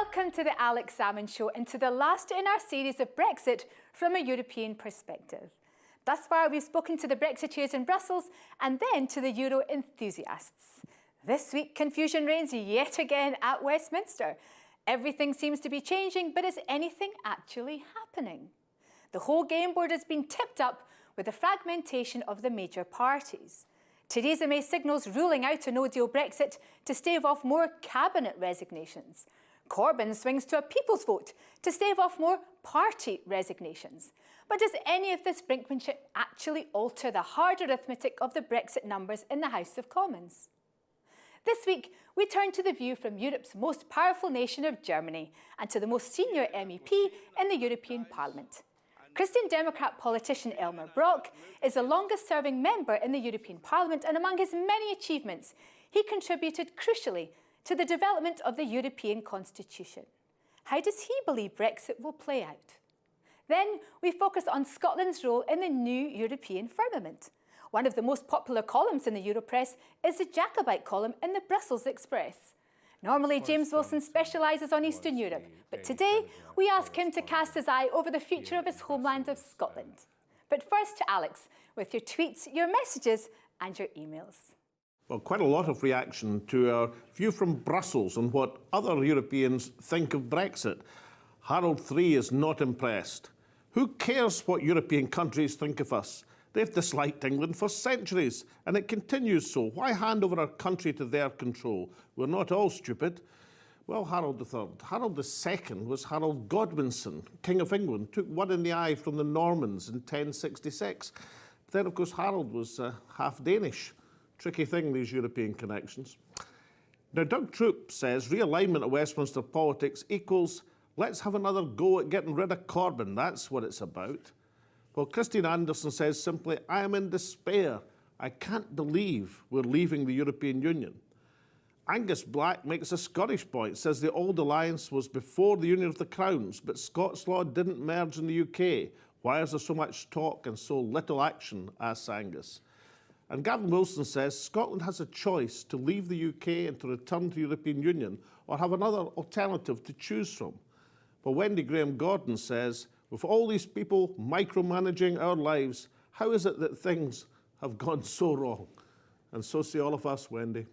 Welcome to the Alex Salmond Show and to the last in our series of Brexit from a European perspective. Thus far, we've spoken to the Brexiteers in Brussels and then to the Euro enthusiasts. This week, confusion reigns yet again at Westminster. Everything seems to be changing, but is anything actually happening? The whole game board has been tipped up with the fragmentation of the major parties. Theresa May signals ruling out a no-deal Brexit to stave off more cabinet resignations. Corbyn swings to a people's vote to stave off more party resignations. But does any of this brinkmanship actually alter the hard arithmetic of the Brexit numbers in the House of Commons? This week, we turn to the view from Europe's most powerful nation of Germany and to the most senior MEP in the European Parliament. Christian Democrat politician Elmar Brok is the longest-serving member in the European Parliament, and among his many achievements, he contributed crucially to the development of the European Constitution. How does he believe Brexit will play out? Then we focus on Scotland's role in the new European firmament. One of the most popular columns in the Europress is the Jacobite column in the Brussels Express. Normally, James Wilson specialises on Eastern Europe, but today we ask him to cast his eye over the future of his homeland of Scotland. But first to Alex, with your tweets, your messages and your emails. Well, quite a lot of reaction to our view from Brussels on what other Europeans think of Brexit. Harold III is not impressed. Who cares what European countries think of us? They've disliked England for centuries, and it continues so. Why hand over our country to their control? We're not all stupid. Well, Harold III. Harold II was Harold Godwinson, King of England, took one in the eye from the Normans in 1066. But then, of course, Harold was half Danish. Tricky thing, these European connections. Now, Doug Troop says realignment of Westminster politics equals let's have another go at getting rid of Corbyn. That's what it's about. Well, Christine Anderson says simply, I am in despair. I can't believe we're leaving the European Union. Angus Black makes a Scottish point, says the old alliance was before the Union of the Crowns, but Scots law didn't merge in the UK. Why is there so much talk and so little action, asks Angus. And Gavin Wilson says Scotland has a choice to leave the UK and to return to the European Union or have another alternative to choose from. But Wendy Graham-Gordon says, with all these people micromanaging our lives, how is it that things have gone so wrong? And so say all of us, Wendy.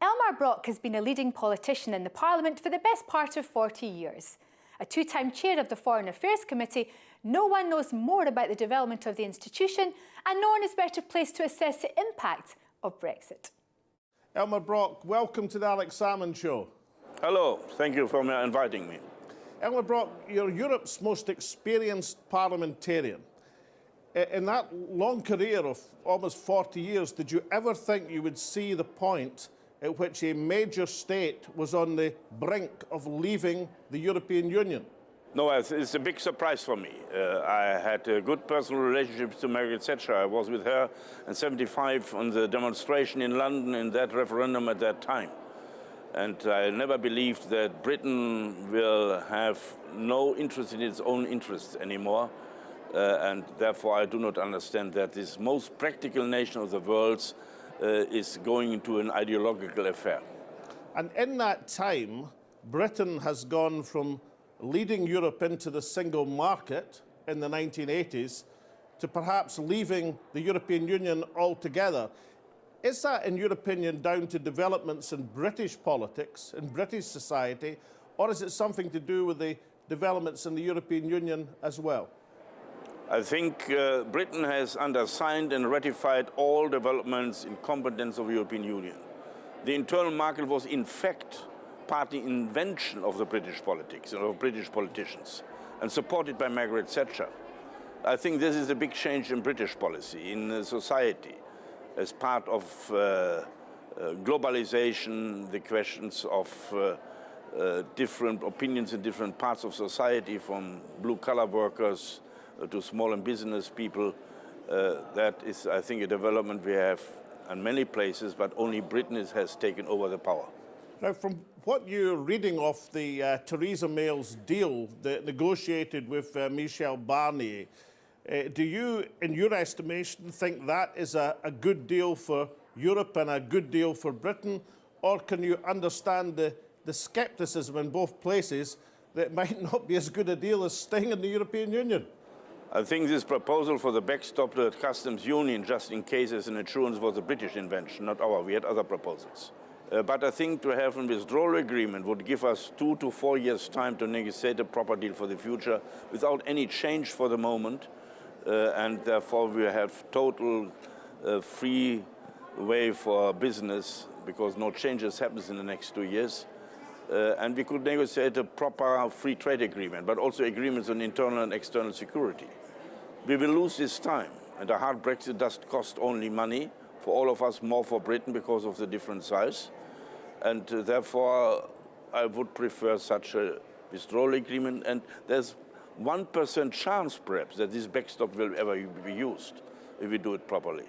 Elmar Brok has been a leading politician in the Parliament for the best part of 40 years. A two-time chair of the Foreign Affairs Committee, no one knows more about the development of the institution, and no one is better placed to assess the impact of Brexit. Elmar Brok, welcome to the Alex Salmond Show. Hello, thank you for inviting me. Elmar Brok, you're Europe's most experienced parliamentarian. In that long career of almost 40 years, did you ever think you would see the point at which a major state was on the brink of leaving the European Union? No, it's a big surprise for me. I had a good personal relationship to Margaret Thatcher. I was with her in '75 on the demonstration in London in that referendum at that time. And I never believed that Britain will have no interest in its own interests anymore. And therefore, I do not understand that this most practical nation of the world is going into an ideological affair. And in that time, Britain has gone from leading Europe into the single market in the 1980s to perhaps leaving the European Union altogether. Is that, in your opinion, down to developments in British politics, in British society, or is it something to do with the developments in the European Union as well? I think Britain has undersigned and ratified all developments in competence of the European Union. The internal market was, in fact, partly invention of the British politics and of British politicians, and supported by Margaret Thatcher. I think this is a big change in British policy, in society. As part of globalization, the questions of different opinions in different parts of society, from blue-collar workers to small and business people, that is, I think, a development we have in many places, but only Britain has taken over the power. Now, from what you're reading of the Theresa May's deal that negotiated with Michel Barnier, do you, in your estimation, think that is a good deal for Europe and a good deal for Britain? Or can you understand the the scepticism in both places that it might not be as good a deal as staying in the European Union? I think this proposal for the backstop to the customs union, just in case as an insurance, was a British invention, not ours. We had other proposals. But I think to have a withdrawal agreement would give us 2 to 4 years' time to negotiate a proper deal for the future without any change for the moment. And therefore we have total free way for business because no changes happens in the next 2 years. And we could negotiate a proper free trade agreement, but also agreements on internal and external security. We will lose this time, and a hard Brexit does cost only money for all of us, more for Britain because of the different size. And therefore, I would prefer such a withdrawal agreement. And there's 1% chance, perhaps, that this backstop will ever be used if we do it properly.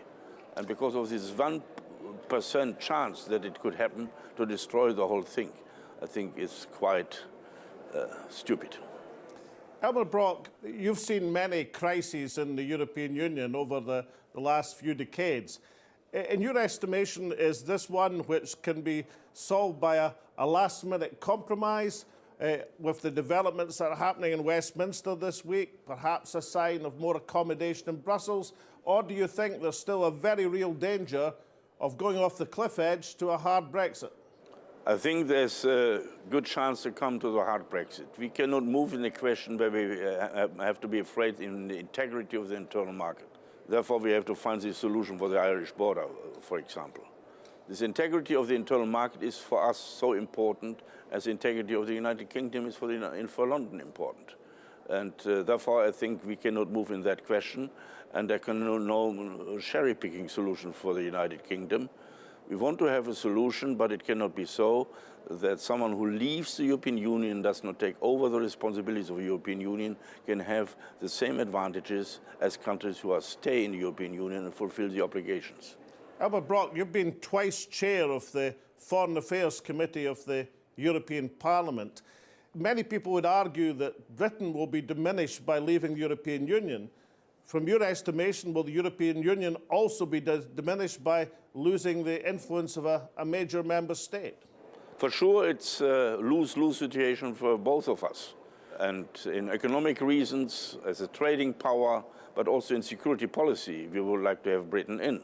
And because of this 1% chance that it could happen to destroy the whole thing, I think it's quite stupid. Albert Brock, you've seen many crises in the European Union over the last few decades. In your estimation, is this one which can be solved by a last-minute compromise with the developments that are happening in Westminster this week, perhaps a sign of more accommodation in Brussels? Or do you think there's still a very real danger of going off the cliff edge to a hard Brexit? I think there's a good chance to come to the hard Brexit. We cannot move in a question where we have to be afraid in the integrity of the internal market. Therefore, we have to find the solution for the Irish border, for example. This integrity of the internal market is for us so important as the integrity of the United Kingdom is for London important. And therefore, I think we cannot move in that question, and there can no cherry-picking solution for the United Kingdom. We want to have a solution, but it cannot be so that someone who leaves the European Union and does not take over the responsibilities of the European Union can have the same advantages as countries who are stay in the European Union and fulfill the obligations. Albert Brock, you've been twice chair of the Foreign Affairs Committee of the European Parliament. Many people would argue that Britain will be diminished by leaving the European Union. From your estimation, will the European Union also be diminished by losing the influence of a major member state? For sure, it's a lose-lose situation for both of us. And in economic reasons, as a trading power, but also in security policy, we would like to have Britain in.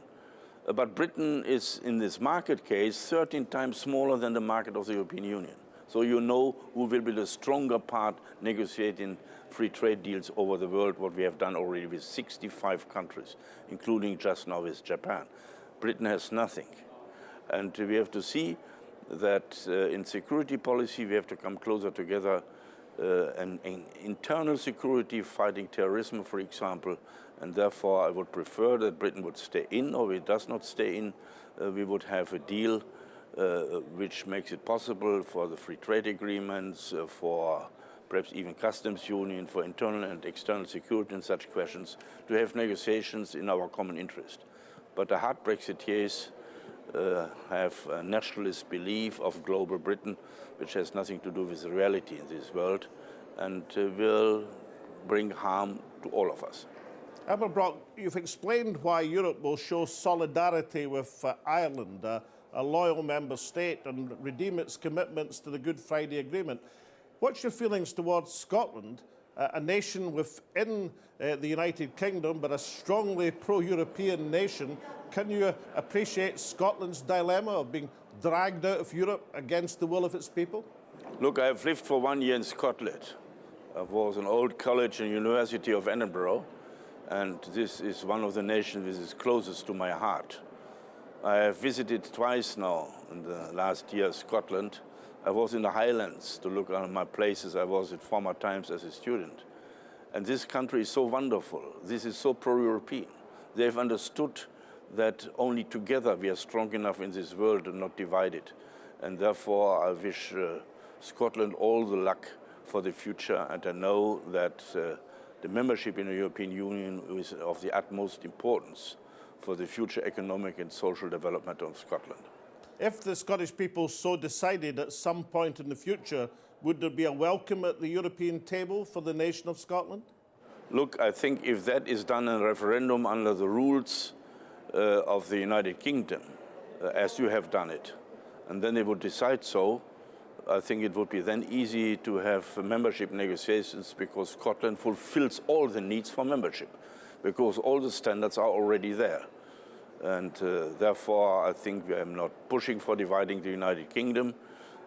But Britain is, in this market case, 13 times smaller than the market of the European Union. So you know who will be the stronger part negotiating free trade deals over the world, what we have done already with 65 countries, including just now with Japan. Britain has nothing. And we have to see that in security policy we have to come closer together and in internal security, fighting terrorism, for example. And therefore I would prefer that Britain would stay in, or if it does not stay in, we would have a deal which makes it possible for the free trade agreements, for perhaps even customs union, for internal and external security and such questions, to have negotiations in our common interest. But the hard Brexiteers have a nationalist belief of global Britain, which has nothing to do with the reality in this world, and will bring harm to all of us. Albert Brock, you've explained why Europe will show solidarity with Ireland, a loyal member state, and redeem its commitments to the Good Friday Agreement. What's your feelings towards Scotland, a nation within the United Kingdom, but a strongly pro-European nation? Can you appreciate Scotland's dilemma of being dragged out of Europe against the will of its people? Look, I've lived for 1 year in Scotland. I was an old college and University of Edinburgh, and this is one of the nations which is closest to my heart. I have visited twice now in the last year Scotland. I was in the Highlands to look at my places I was at former times as a student. And this country is so wonderful. This is so pro-European. They've understood that only together we are strong enough in this world and not divided. And therefore I wish Scotland all the luck for the future, and I know that the membership in the European Union is of the utmost importance for the future economic and social development of Scotland. If the Scottish people so decided at some point in the future, would there be a welcome at the European table for the nation of Scotland? Look, I think if that is done in a referendum under the rules of the United Kingdom, as you have done it, and then they would decide so, I think it would be then easy to have membership negotiations because Scotland fulfills all the needs for membership, because all the standards are already there. And therefore, I think I am not pushing for dividing the United Kingdom.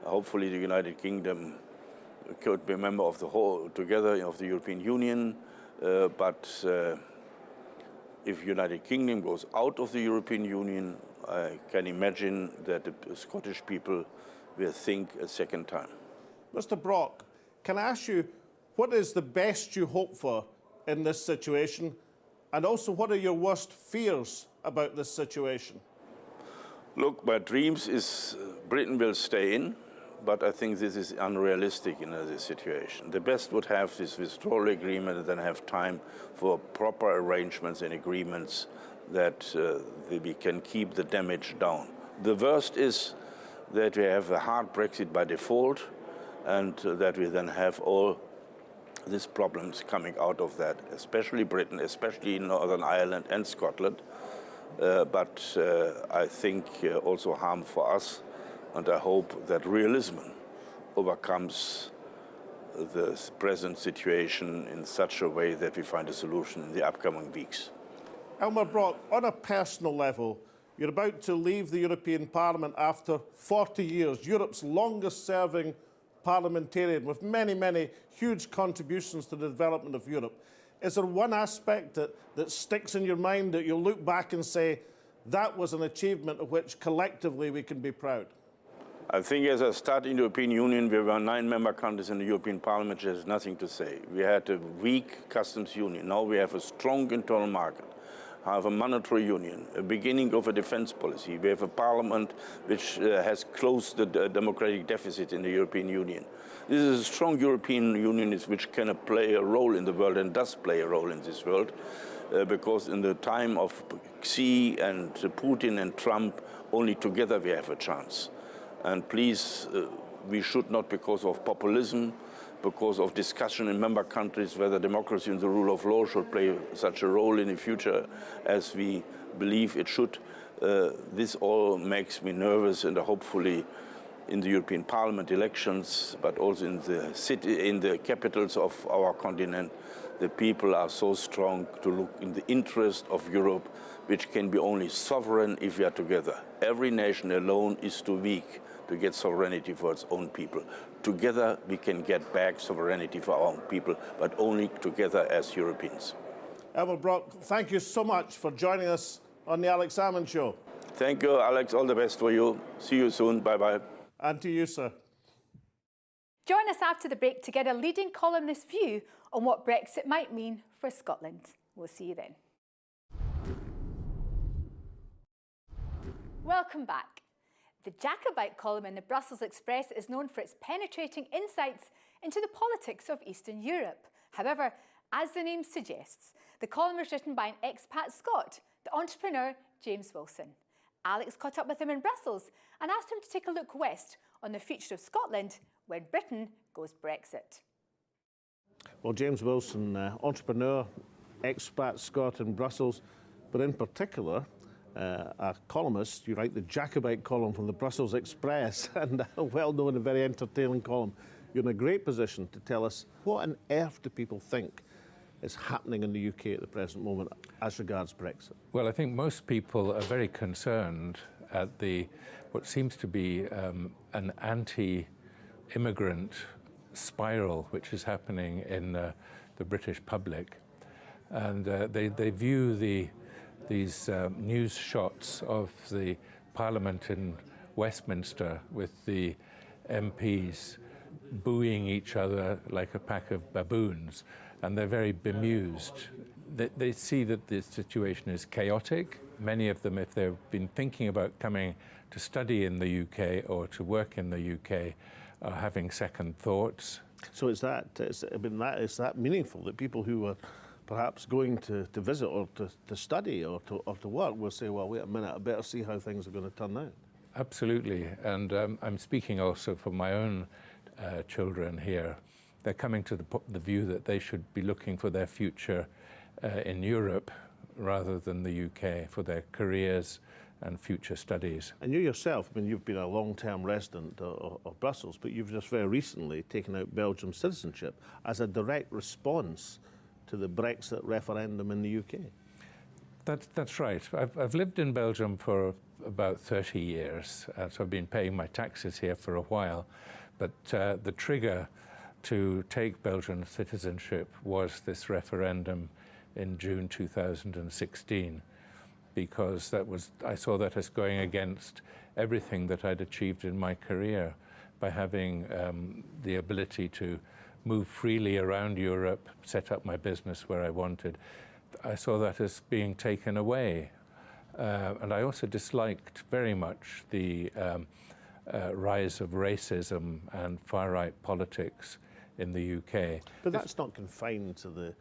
Hopefully, the United Kingdom could be a member of the whole, together of the European Union. But if United Kingdom goes out of the European Union, I can imagine that the Scottish people will think a second time. Mr. Brock, can I ask you, what is the best you hope for in this situation? And also, what are your worst fears about this situation? Look, my dreams is Britain will stay in, but I think this is unrealistic in this situation. The best would have this withdrawal agreement and then have time for proper arrangements and agreements that we can keep the damage down. The worst is that we have a hard Brexit by default and that we then have all these problems coming out of that, especially Britain, especially Northern Ireland and Scotland. But I think also harm for us, and I hope that realism overcomes the present situation in such a way that we find a solution in the upcoming weeks. Elmar Brock, on a personal level, you're about to leave the European Parliament after 40 years, Europe's longest-serving parliamentarian with many, many huge contributions to the development of Europe. Is there one aspect that sticks in your mind that you'll look back and say, that was an achievement of which collectively we can be proud? I think as I started in the European Union, we were 9 member countries in the European Parliament. There's nothing to say. We had a weak customs union. Now we have a strong internal market, have a monetary union, a beginning of a defense policy. We have a parliament which has closed the democratic deficit in the European Union. This is a strong European Union which can play a role in the world and does play a role in this world, because in the time of Xi and Putin and Trump, only together we have a chance. And please, we should not, because of populism, because of discussion in member countries whether democracy and the rule of law should play such a role in the future as we believe it should. This all makes me nervous, and hopefully in the European Parliament elections, but also in the capitals of our continent, the people are so strong to look in the interest of Europe, which can be only sovereign if we are together. Every nation alone is too weak to get sovereignty for its own people. Together we can get back sovereignty for our own people, but only together as Europeans. Elmar Brock, thank you so much for joining us on the Alex Salmond Show. Thank you, Alex. All the best for you. See you soon. Bye-bye. And to you, sir. Join us after the break to get a leading columnist's view on what Brexit might mean for Scotland. We'll see you then. Welcome back. The Jacobite column in the Brussels Express is known for its penetrating insights into the politics of Eastern Europe. However, as the name suggests, the column was written by an expat Scot, the entrepreneur James Wilson. Alex caught up with him in Brussels and asked him to take a look west on the future of Scotland when Britain goes Brexit. Well, James Wilson, entrepreneur, expat Scot in Brussels, but in particular, a columnist. You write the Jacobite column from the Brussels Express, and a well-known and very entertaining column. You're in a great position to tell us what on earth do people think is happening in the UK at the present moment as regards Brexit? Well, I think most people are very concerned at what seems to be an anti-immigrant spiral which is happening in the British public. And they view these news shots of the Parliament in Westminster with the MPs booing each other like a pack of baboons, and they're very bemused. They see that the situation is chaotic. Many of them, if they've been thinking about coming to study in the UK or to work in the UK, are having second thoughts. So is that meaningful, that people who are perhaps going to visit or to study or to work will say, well, wait a minute, I better see how things are going to turn out? Absolutely. And I'm speaking also for my own children here. They're coming to the view that they should be looking for their future in Europe rather than the UK, for their careers and future studies. And you yourself, I mean, you've been a long-term resident of Brussels, but you've just very recently taken out Belgium's citizenship as a direct response to the Brexit referendum in the UK. That's right. I've lived in Belgium for about 30 years, so I've been paying my taxes here for a while. But the trigger to take Belgian citizenship was this referendum in June 2016, because I saw that as going against everything that I'd achieved in my career by having the ability to move freely around Europe, set up my business where I wanted. I saw that as being taken away. And I also disliked very much the rise of racism and far-right politics in the UK. But that's not confined to the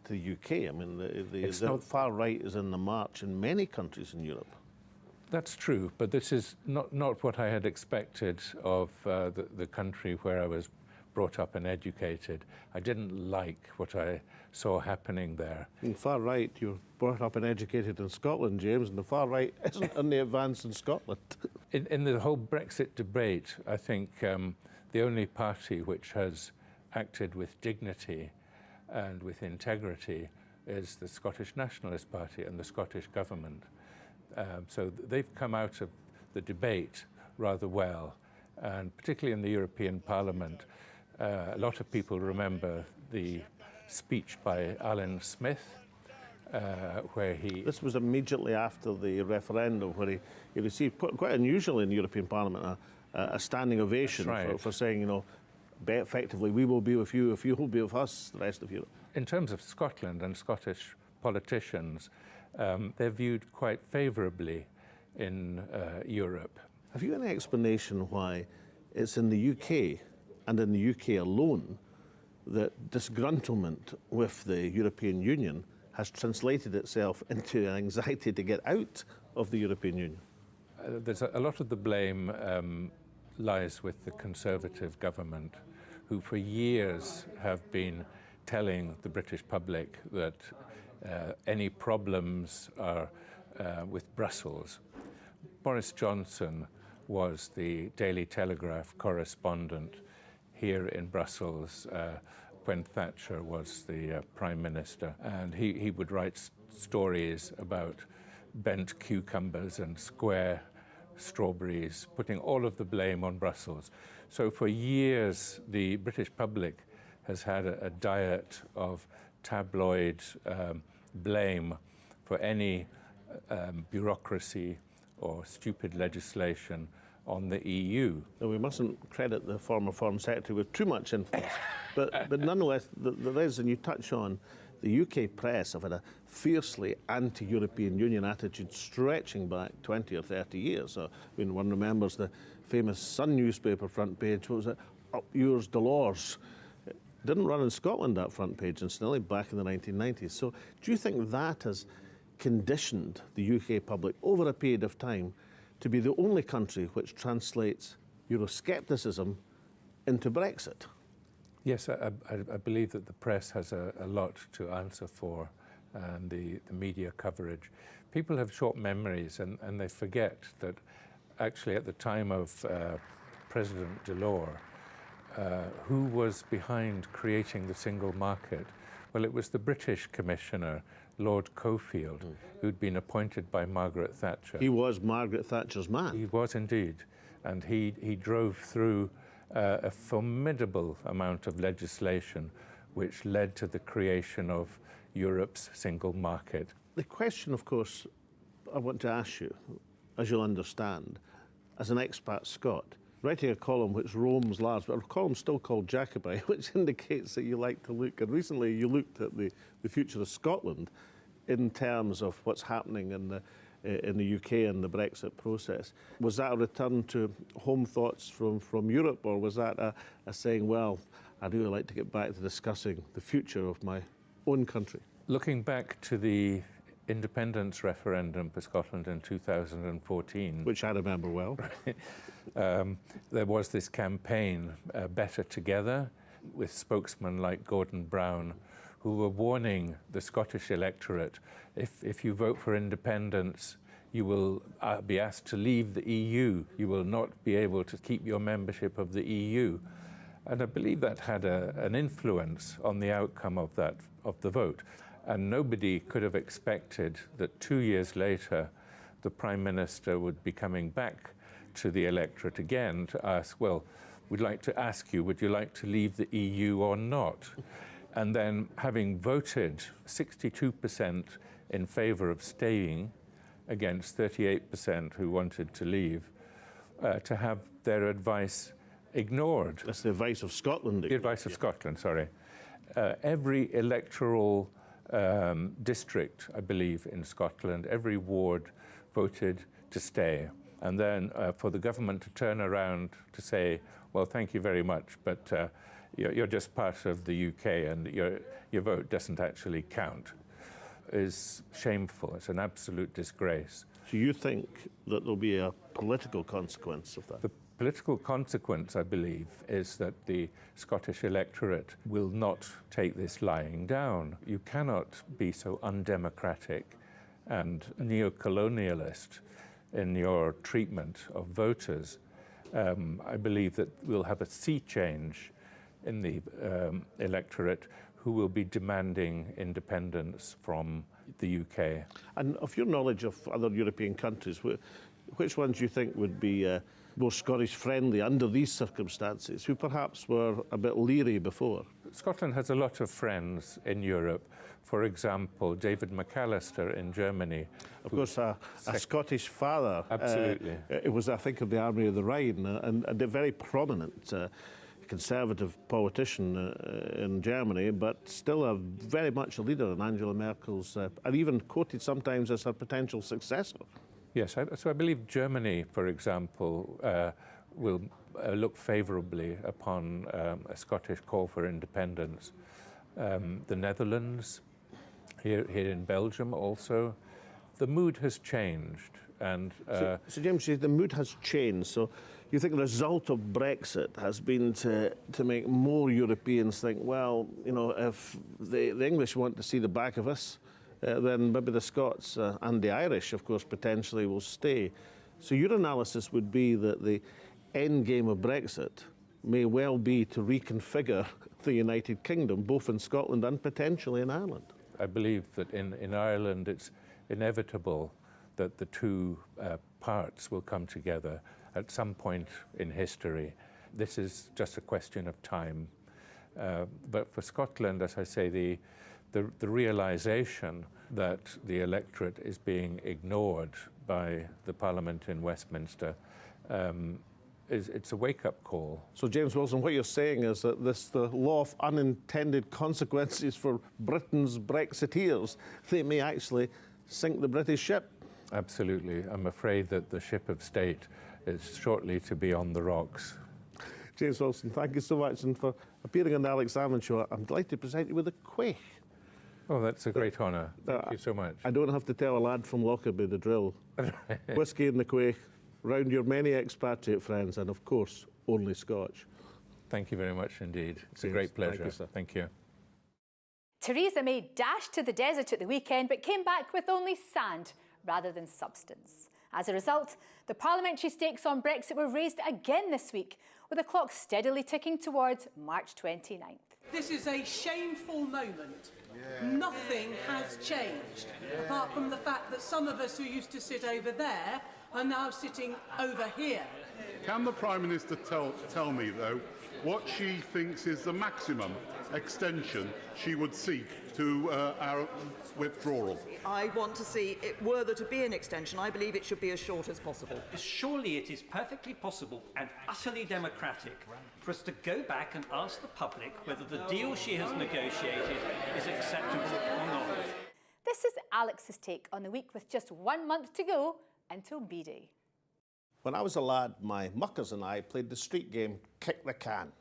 UK. I mean, the far right is in the march in many countries in Europe. That's true, but this is not what I had expected of the country where I was brought up and educated. I didn't like what I saw happening there. In far right, you were brought up and educated in Scotland, James, and the far right isn't in the advance in Scotland. In the whole Brexit debate, I think the only party which has acted with dignity and with integrity is the Scottish Nationalist Party and the Scottish government. So they've come out of the debate rather well, and particularly in the European Parliament. A lot of people remember the speech by Alan Smith, where he... This was immediately after the referendum, where he received, quite unusual in the European Parliament, a standing ovation for saying, you know, effectively, we will be with you if you will be with us, the rest of Europe. In terms of Scotland and Scottish politicians, they're viewed quite favourably in Europe. Have you any explanation why it's in the UK, and in the UK alone, that disgruntlement with the European Union has translated itself into an anxiety to get out of the European Union? There's a lot of the blame lies with the Conservative government, who for years have been telling the British public that any problems are with Brussels. Boris Johnson was the Daily Telegraph correspondent here in Brussels when Thatcher was the Prime Minister, and he would write stories about bent cucumbers and square strawberries, putting all of the blame on Brussels. So for years, the British public has had a diet of tabloid blame for any bureaucracy or stupid legislation on the EU. Now, we mustn't credit the former Foreign Secretary with too much influence, but nonetheless, there is, and you touch on, the UK press have had a fiercely anti-European Union attitude stretching back 20 or 30 years. So, I mean, one remembers the famous Sun newspaper front page, what was it? Up yours, Dolores. It didn't run in Scotland, that front page, incidentally, back in the 1990s. So do you think that has conditioned the UK public over a period of time to be the only country which translates Euroscepticism into Brexit? Yes, I believe that the press has a lot to answer for, and the media coverage. People have short memories, and they forget that actually at the time of President Delors, who was behind creating the single market? Well, it was the British Commissioner, Lord Cockfield, who'd been appointed by Margaret Thatcher. He was Margaret Thatcher's man. He was indeed, and he drove through a formidable amount of legislation which led to the creation of Europe's single market. The question, of course, I want to ask you, as you'll understand, as an expat Scot, writing a column which roams large, but a column still called Jacobite, which indicates that you like to look, and recently you looked at the future of Scotland in terms of what's happening in the UK and the Brexit process. Was that a return to home thoughts from Europe, or was that a saying, well, I'd really like to get back to discussing the future of my own country? Looking back to the independence referendum for Scotland in 2014. Which I remember well. There was this campaign, Better Together, with spokesmen like Gordon Brown, who were warning the Scottish electorate, if you vote for independence, you will be asked to leave the EU. You will not be able to keep your membership of the EU. And I believe that had an influence on the outcome of the vote. And nobody could have expected that 2 years later, the Prime Minister would be coming back to the electorate again to ask, well, we'd like to ask you, would you like to leave the EU or not? And then having voted 62% in favour of staying against 38% who wanted to leave, to have their advice ignored. That's the advice of Scotland. The advice of Scotland, sorry. Every electoral district, I believe, in Scotland, every ward voted to stay. And then for the government to turn around to say, well, thank you very much, but you're just part of the UK and your vote doesn't actually count, is shameful. It's an absolute disgrace. So you think that there'll be a political consequence of that? The political consequence, I believe, is that the Scottish electorate will not take this lying down. You cannot be so undemocratic and neo-colonialist in your treatment of voters. I believe that we'll have a sea change in the electorate who will be demanding independence from the UK. And of your knowledge of other European countries, which ones do you think would be more Scottish friendly under these circumstances, who perhaps were a bit leery before? Scotland has a lot of friends in Europe. For example, David McAllister in Germany. Of course, a Scottish father. Absolutely. It was, I think, of the Army of the Rhine, and a very prominent conservative politician in Germany, but still very much a leader in Angela Merkel's, and even quoted sometimes as her potential successor. Yes, so I believe Germany, for example, will look favourably upon a Scottish call for independence. The Netherlands, here in Belgium also, the mood has changed. And so James, the mood has changed. So you think the result of Brexit has been to make more Europeans think, well, you know, if the English want to see the back of us, then maybe the Scots and the Irish, of course, potentially will stay. So your analysis would be that the end game of Brexit may well be to reconfigure the United Kingdom, both in Scotland and potentially in Ireland. I believe that in Ireland it's inevitable that the two parts will come together at some point in history. This is just a question of time. But for Scotland, as I say, the realisation that the electorate is being ignored by the Parliament in Westminster, it's a wake-up call. So, James Wilson, what you're saying is that the law of unintended consequences for Britain's Brexiteers, they may actually sink the British ship. Absolutely. I'm afraid that the ship of state is shortly to be on the rocks. James Wilson, thank you so much, and for appearing on the Alex Salmond Show. I'm delighted to present you with a quaich. Oh, that's a great honour. Thank you so much. I don't have to tell a lad from Lockerbie the drill. Whiskey in the quaich, round your many expatriate friends, and of course, only Scotch. Thank you very much indeed. It's a great pleasure. Thank you, sir. Thank you. Theresa May dashed to the desert at the weekend but came back with only sand rather than substance. As a result, the parliamentary stakes on Brexit were raised again this week, with the clock steadily ticking towards March 29th. This is a shameful moment. Nothing has changed, apart from the fact that some of us who used to sit over there are now sitting over here. Can the Prime Minister tell me, though, what she thinks is the maximum extension she would seek to our withdrawal? I want to see, were there to be an extension, I believe it should be as short as possible. Surely it is perfectly possible and utterly democratic for us to go back and ask the public whether the deal she has negotiated is acceptable or not. This is Alex's take on the week with just 1 month to go until B-Day. When I was a lad, my muckers and I played the street game Kick the Can.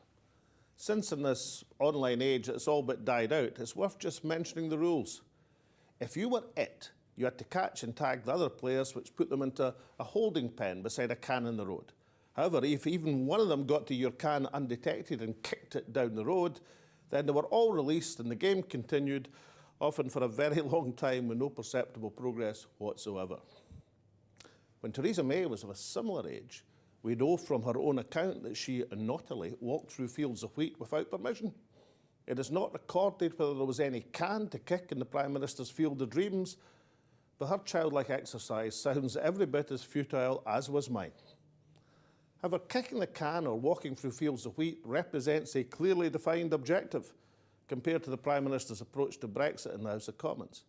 Since in this online age it's all but died out, it's worth just mentioning the rules. If you were it, you had to catch and tag the other players, which put them into a holding pen beside a can in the road. However, if even one of them got to your can undetected and kicked it down the road, then they were all released and the game continued, often for a very long time with no perceptible progress whatsoever. When Theresa May was of a similar age, we know from her own account that she naughtily walked through fields of wheat without permission. It is not recorded whether there was any can to kick in the Prime Minister's field of dreams, but her childlike exercise sounds every bit as futile as was mine. However, kicking the can or walking through fields of wheat represents a clearly defined objective compared to the Prime Minister's approach to Brexit in the House of Commons.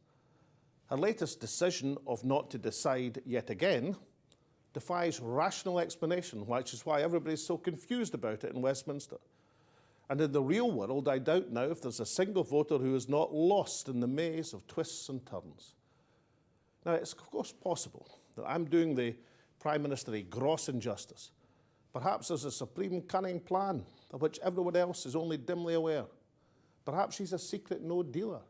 Her latest decision of not to decide yet again defies rational explanation, which is why everybody's so confused about it in Westminster. And in the real world, I doubt now if there's a single voter who is not lost in the maze of twists and turns. Now, it's of course possible that I'm doing the Prime Minister a gross injustice. Perhaps there's a supreme cunning plan of which everyone else is only dimly aware. Perhaps she's a secret no-dealer,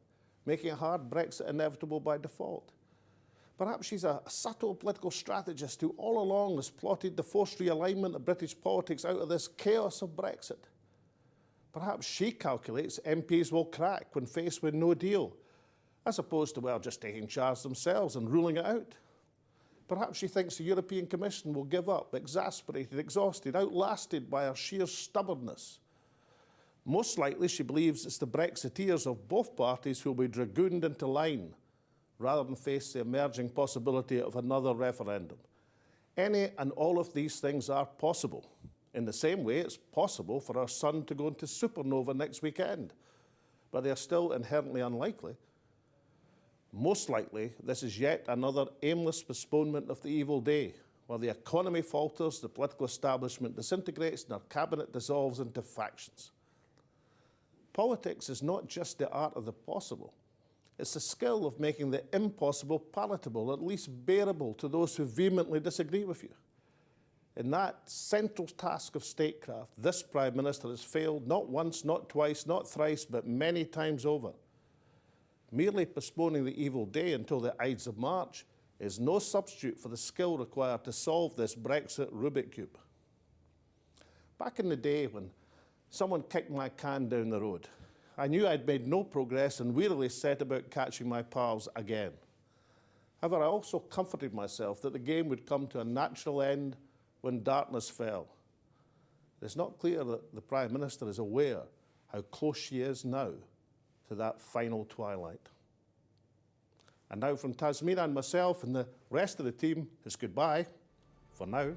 making a hard Brexit inevitable by default. Perhaps she's a subtle political strategist who all along has plotted the forced realignment of British politics out of this chaos of Brexit. Perhaps she calculates MPs will crack when faced with no deal, as opposed to, well, just taking charge themselves and ruling it out. Perhaps she thinks the European Commission will give up, exasperated, exhausted, outlasted by her sheer stubbornness. Most likely she believes it's the Brexiteers of both parties who will be dragooned into line, rather than face the emerging possibility of another referendum. Any and all of these things are possible. In the same way, it's possible for our sun to go into supernova next weekend, but they are still inherently unlikely. Most likely, this is yet another aimless postponement of the evil day, while the economy falters, the political establishment disintegrates, and our cabinet dissolves into factions. Politics is not just the art of the possible. It's the skill of making the impossible palatable, at least bearable to those who vehemently disagree with you. In that central task of statecraft, this Prime Minister has failed not once, not twice, not thrice, but many times over. Merely postponing the evil day until the Ides of March is no substitute for the skill required to solve this Brexit Rubik Cube. Back in the day when someone kicked my can down the road, I knew I'd made no progress and wearily set about catching my pals again. However, I also comforted myself that the game would come to a natural end when darkness fell. It's not clear that the Prime Minister is aware how close she is now to that final twilight. And now from Tasmina and myself and the rest of the team, it's goodbye for now.